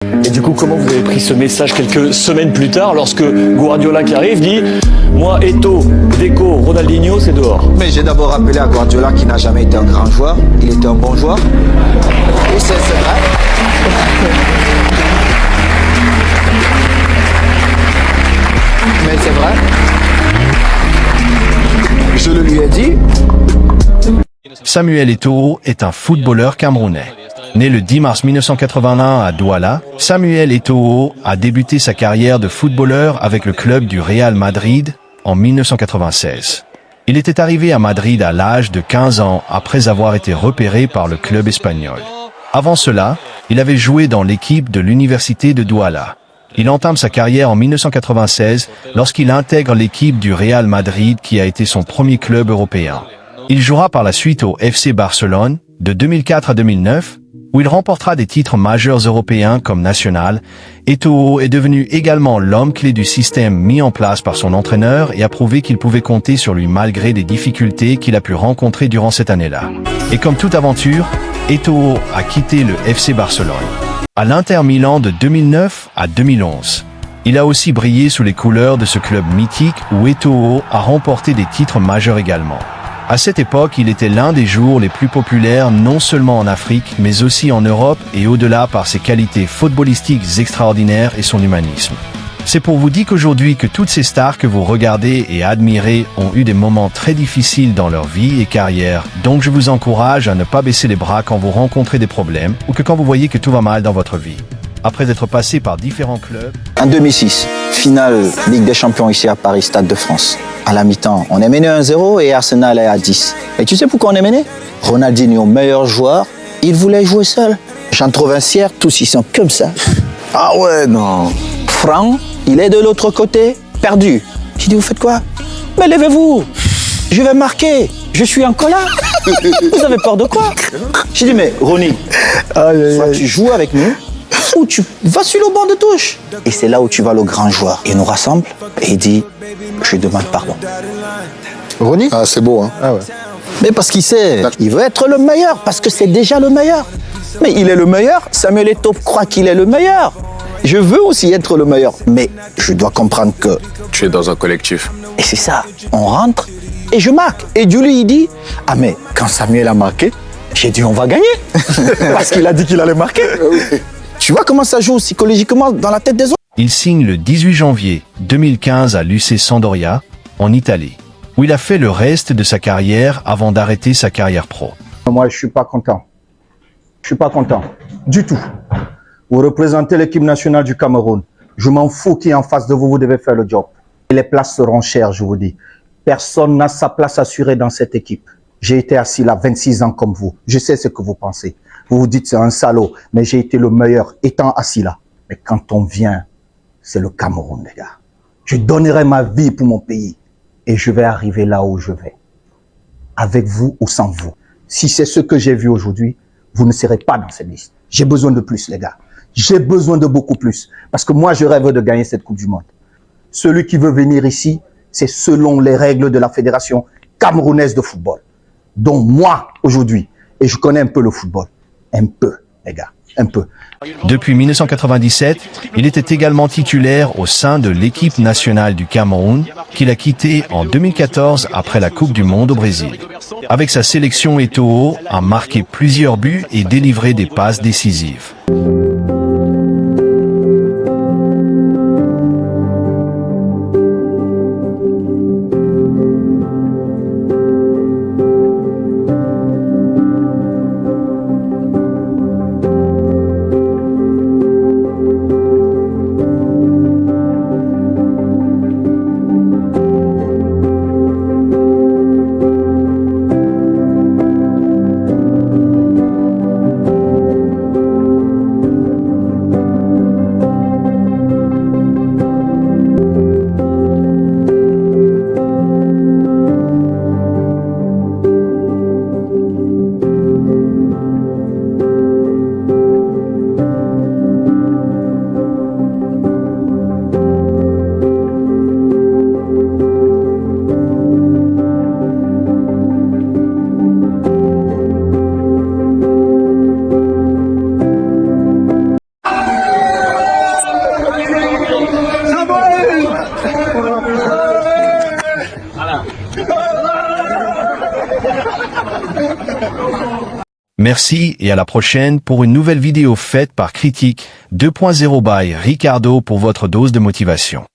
Et du coup, comment vous avez pris ce message quelques semaines plus tard, lorsque Guardiola qui arrive dit « Moi, Eto'o, Deco, Ronaldinho, c'est dehors ». Mais j'ai d'abord rappelé à Guardiola qui n'a jamais été un grand joueur, il était un bon joueur. Et c'est vrai. Mais c'est vrai. Je le lui ai dit. Samuel Eto'o est un footballeur camerounais. Né le 10 mars 1981 à Douala, Samuel Eto'o a débuté sa carrière de footballeur avec le club du Real Madrid en 1996. Il était arrivé à Madrid à l'âge de 15 ans après avoir été repéré par le club espagnol. Avant cela, il avait joué dans l'équipe de l'université de Douala. Il entame sa carrière en 1996 lorsqu'il intègre l'équipe du Real Madrid qui a été son premier club européen. Il jouera par la suite au FC Barcelone de 2004 à 2009, où il remportera des titres majeurs européens comme national. Eto'o est devenu également l'homme clé du système mis en place par son entraîneur et a prouvé qu'il pouvait compter sur lui malgré les difficultés qu'il a pu rencontrer durant cette année-là. Et comme toute aventure, Eto'o a quitté le FC Barcelone à l'Inter Milan de 2009 à 2011. Il a aussi brillé sous les couleurs de ce club mythique où Eto'o a remporté des titres majeurs également. À cette époque, il était l'un des joueurs les plus populaires non seulement en Afrique, mais aussi en Europe et au-delà par ses qualités footballistiques extraordinaires et son humanisme. C'est pour vous dire qu'aujourd'hui que toutes ces stars que vous regardez et admirez ont eu des moments très difficiles dans leur vie et carrière, donc je vous encourage à ne pas baisser les bras quand vous rencontrez des problèmes ou que quand vous voyez que tout va mal dans votre vie. Après être passé par différents clubs... En 2006, finale Ligue des Champions ici à Paris, Stade de France. À la mi-temps, on est mené 1-0 et Arsenal est à 10. Et tu sais pourquoi on est mené? Ronaldinho, meilleur joueur, il voulait jouer seul. Jean Trovincière, tous ils sont comme ça. Ah ouais, non. Franck, il est de l'autre côté, perdu. J'ai dit, vous faites quoi? Mais levez-vous, je vais marquer, je suis en colère. Vous avez peur de quoi? J'ai dit, mais Ronnie, soit tu joues avec nous, ou tu vas sur le banc de touche. Et c'est là où tu vas le grand joueur. Il nous rassemble et il dit, je demande pardon. Ronnie? Ah, c'est beau, hein? Ah ouais. Mais parce qu'il sait, il veut être le meilleur, parce que c'est déjà le meilleur. Mais il est le meilleur, Samuel Eto'o croit qu'il est le meilleur. Je veux aussi être le meilleur, mais je dois comprendre que... Tu es dans un collectif. Et c'est ça, on rentre et je marque. Et Julie, il dit, ah mais quand Samuel a marqué, j'ai dit on va gagner. Parce qu'il a dit qu'il allait marquer. Tu vois comment ça joue psychologiquement dans la tête des autres? Il signe le 18 janvier 2015 à l'UC Sampdoria, en Italie, où il a fait le reste de sa carrière avant d'arrêter sa carrière pro. Moi, je suis pas content. Je suis pas content. Du tout. Vous représentez l'équipe nationale du Cameroun. Je m'en fous qui est en face de vous, vous devez faire le job. Et les places seront chères, je vous dis. Personne n'a sa place assurée dans cette équipe. J'ai été assis là 26 ans comme vous. Je sais ce que vous pensez. Vous vous dites c'est un salaud, mais j'ai été le meilleur étant assis là. Mais quand on vient, c'est le Cameroun, les gars. Je donnerai ma vie pour mon pays et je vais arriver là où je vais. Avec vous ou sans vous. Si c'est ce que j'ai vu aujourd'hui, vous ne serez pas dans cette liste. J'ai besoin de plus, les gars. J'ai besoin de beaucoup plus. Parce que moi, je rêve de gagner cette Coupe du Monde. Celui qui veut venir ici, c'est selon les règles de la Fédération camerounaise de football. Donc moi, aujourd'hui, et je connais un peu le football. Un peu, les gars. Un peu. Depuis 1997, il était également titulaire au sein de l'équipe nationale du Cameroun, qu'il a quitté en 2014 après la Coupe du Monde au Brésil. Avec sa sélection, Eto'o a marqué plusieurs buts et délivré des passes décisives. Merci et à la prochaine pour une nouvelle vidéo faite par Critique 2.0 by Ricardo pour votre dose de motivation.